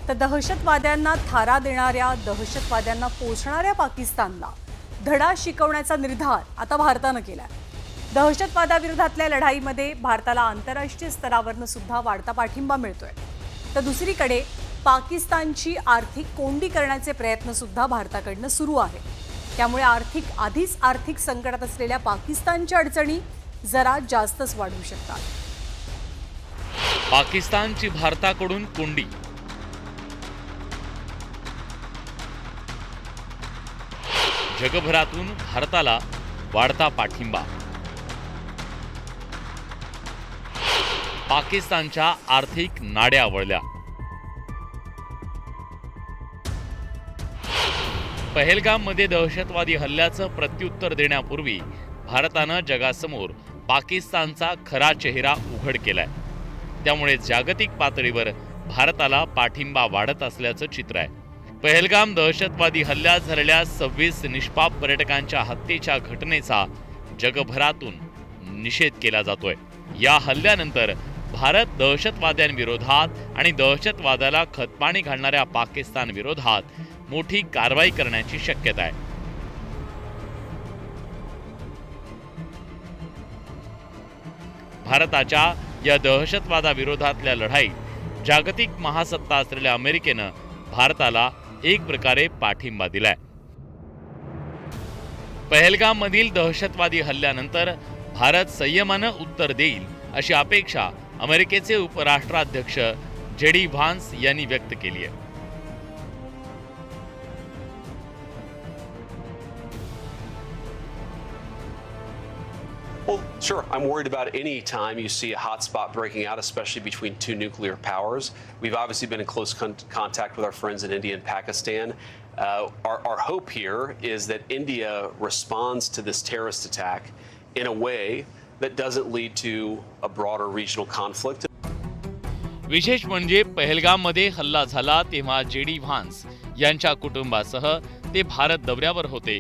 तर दहशतवाद्यांना थारा देणाऱ्या, दहशतवाद्यांना पोसणाऱ्या पाकिस्तानला धडा शिकवण्याचा निर्धार आता भारतानं केलाय। दहशतवादाविरोधातल्या लढाईमध्ये भारताला आंतरराष्ट्रीय स्तरावरनं सुद्धा वाढता पाठिंबा मिळतोय। तर दुसरीकडे पाकिस्तानची आर्थिक कोंडी करण्याचे प्रयत्न सुद्धा भारताकडनं सुरू आहे। त्यामुळे आधीच आर्थिक संकटात असलेल्या पाकिस्तानच्या अडचणी जरा जास्तच वाढू शकतात। पाकिस्तानची भारताकडून कोंडी, जगभरातून भारताला वाढता पाठिंबा, पाकिस्तानच्या आर्थिक नाड्या वळल्या। पहलगाममध्ये दहशतवादी हल्ल्याचं प्रत्युत्तर देण्यापूर्वी भारतानं जगासमोर पाकिस्तानचा खरा चेहरा उघड केलाय। त्यामुळे जागतिक पातळीवर भारताला पाठिंबा वाढत असल्याचं चित्र आहे। पहलगाम दहशतवादी हल्ल्यात झालेल्या 26 निष्पाप पर्यटकांच्या हत्येच्या घटनेचा जगभरातून निषेध केला जातोय। या हल्ल्यानंतर भारत दहशतवाद्यांविरोधात आणि दहशतवादाला खतपाणी घालणाऱ्या पाकिस्तान विरोधात मोठी कारवाई करण्याची शक्यता आहे। भारताच्या या दहशतवादाविरोधातल्या लढाईत जागतिक महासत्ता असलेल्या अमेरिकेनं भारताला एक प्रकारे पाठिंबा दिलाय। पहलगाममधील दहशतवादी हल्ल्यानंतर भारत संयमानं उत्तर देईल अशी अपेक्षा अमेरिकेचे उपराष्ट्राध्यक्ष जेडी व्हान्स यांनी व्यक्त केली आहे। Well, sure. I'm worried about any time you see a hotspot breaking out, especially between two nuclear powers. We've obviously been in close contact with our friends in India and Pakistan. Our hope here is that India responds to this terrorist attack in a way that doesn't lead to a broader regional conflict. विशेष म्हणजे पहलगाममध्ये हल्ला झाला तेव्हा JD Vance यांच्या कुटुंबासह ते भारत दौऱ्यावर होते।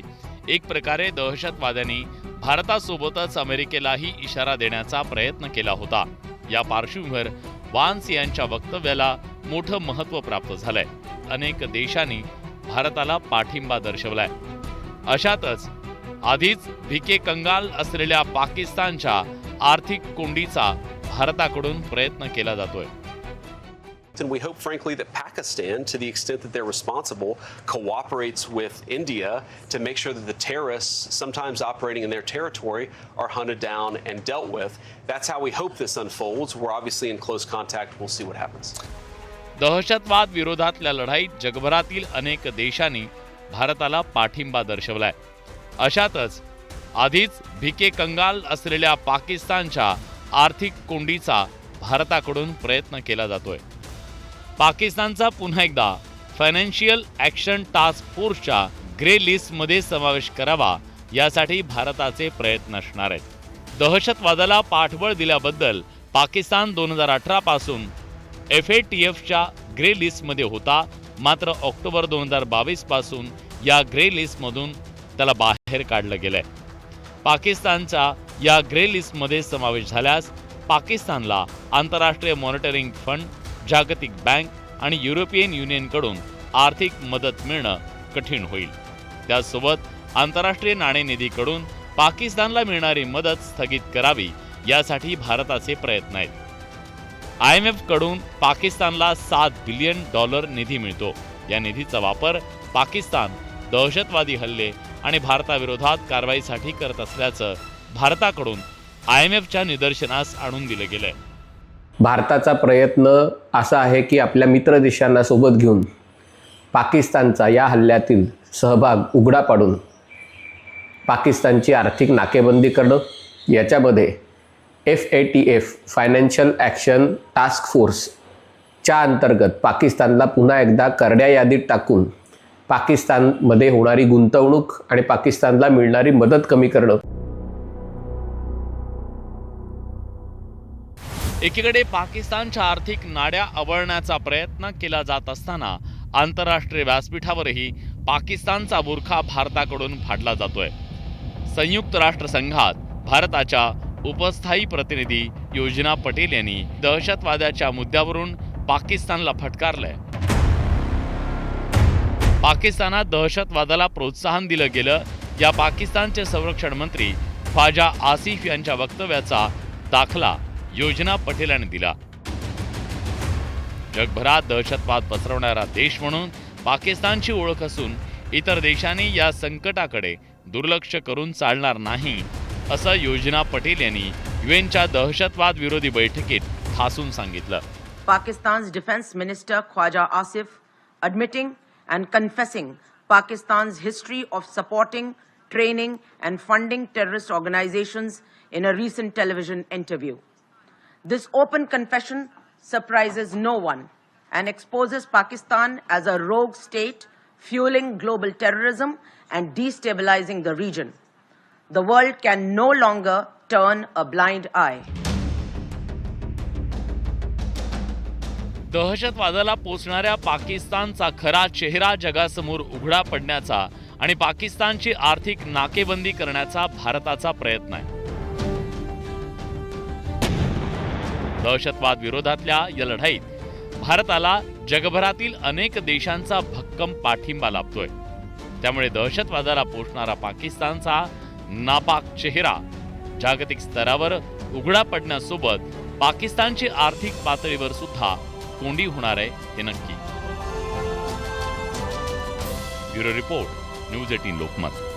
एक प्रकारे दहशतवाद्यांनी भारतासोबतच अमेरिकेलाही इशारा देण्याचा प्रयत्न केला होता। या पार्श्वभूमीवर व्हान्स यांच्या वक्तव्याला मोठं महत्त्व प्राप्त झालंय। अनेक देशांनी भारताला पाठिंबा दर्शवलाय। अशातच आधीच भिके कंगाल असलेल्या पाकिस्तानच्या आर्थिक कोंडीचा भारताकडून प्रयत्न केला जातोय। And we hope, frankly, that Pakistan, to the extent that they're responsible, cooperates with India to make sure that the terrorists, sometimes operating in their territory, are hunted down and dealt with. That's how we hope this unfolds. We're obviously in close contact. We'll see what happens. दहशतवाद विरोधातल्या लढाईत जगभरातील अनेक देशांनी भारताला पाठिंबा दर्शवलाय। अशातच आधीच भिके कंगाल असलेल्या पाकिस्तानच्या आर्थिक कोंडीचा भारताकडून प्रयत्न केला जातोय। पाकिस्तानचा पुन्हा एकदा फायनान्शियल ॲक्शन टास्क फोर्सच्या ग्रे लिस्टमध्ये समावेश करावा यासाठी भारताचे प्रयत्न असणार आहेत। दहशतवादाला पाठबळ दिल्याबद्दल पाकिस्तान 2018 पासून FATFच्या ग्रे लिस्टमध्ये होता, मात्र ऑक्टोबर 2022 पासून या ग्रे लिस्टमधून त्याला बाहेर काढलं गेलंय। पाकिस्तानचा या ग्रे लिस्टमध्ये समावेश झाल्यास पाकिस्तानला आंतरराष्ट्रीय मॉनिटरिंग फंड, जागतिक बँक आणि युरोपियन युनियनकडून आर्थिक मदत मिळणं कठीण होईल। त्यासोबत आंतरराष्ट्रीय नाणेनिधीकडून पाकिस्तानला मिळणारी मदत स्थगित करावी यासाठी भारताचे प्रयत्न आहेत। IMF कडून पाकिस्तानला $7 बिलियन निधी मिळतो। या निधीचा वापर पाकिस्तान दहशतवादी हल्ले आणि भारताविरोधात कारवाईसाठी करत असल्याचं भारताकडून IMFच्या निदर्शनास आणून दिलं गेलंय। भारताचा प्रयत्न असा आहे की आपल्या मित्र देशांना सोबत घेऊन पाकिस्तानचा या हल्ल्यातील सहभाग उघडा पाडून पाकिस्तानची आर्थिक नाकेबंदी करणं, याच्यामध्ये FATF फायनान्शियल ॲक्शन टास्क फोर्सच्या अंतर्गत पाकिस्तानला पुन्हा एकदा करड्या यादीत टाकून पाकिस्तानमध्ये होणारी गुंतवणूक आणि पाकिस्तानला मिळणारी मदत कमी करणं। एकीकडे पाकिस्तानच्या आर्थिक नाड्या आवळण्याचा प्रयत्न केला जात असताना आंतरराष्ट्रीय व्यासपीठावरही पाकिस्तानचा बुरखा भारताकडून फाडला जातोय। संयुक्त राष्ट्रसंघात भारताच्या उपस्थायी प्रतिनिधी योजना पटेल यांनी दहशतवादाच्या मुद्द्यावरून पाकिस्तानला फटकारलंय। पाकिस्तानात दहशतवादाला प्रोत्साहन दिलं गेलं या पाकिस्तानचे संरक्षण मंत्री ख्वाजा आसिफ यांच्या वक्तव्याचा दाखला योजना पटेल यांनी दिला. जगभरात दहशतवाद पसरवणारा देश म्हणून पाकिस्तानची ओळख असून इतर देशांनी या संकटाकडे दुर्लक्ष करून चालणार नाही, असं योजना पटेल यांनी यूएनच्या दहशतवाद विरोधी बैठकीत ठासून सांगितलं. Pakistan's Defense Minister Khwaja Asif admitting and confessing Pakistan's history of supporting, training and funding terrorist organizations in a recent television interview. This open confession surprises no one and exposes Pakistan as a rogue state fueling global terrorism and destabilizing the region. The world can no longer turn a blind eye. दहशतवादाला पोचणाऱ्या पाकिस्तानचा खरा चेहरा जगासमोर उघडा पडण्याचा आणि पाकिस्तानची आर्थिक नाकेबंदी करण्याचा भारताचा प्रयत्न आहे. दहशतवाद विरोधातल्या या लढाईत भारताला जगभरातील अनेक देशांचा भक्कम पाठिंबा लाभतोय. त्यामुळे दहशतवादाला पोचणारा पाकिस्तानचा नापाक चेहरा जागतिक स्तरावर उघडा पडण्यासोबत पाकिस्तानची आर्थिक पातळीवर सुद्धा कोंडी होणार आहे हे नक्की. Bureau report, news 18 Lokmat.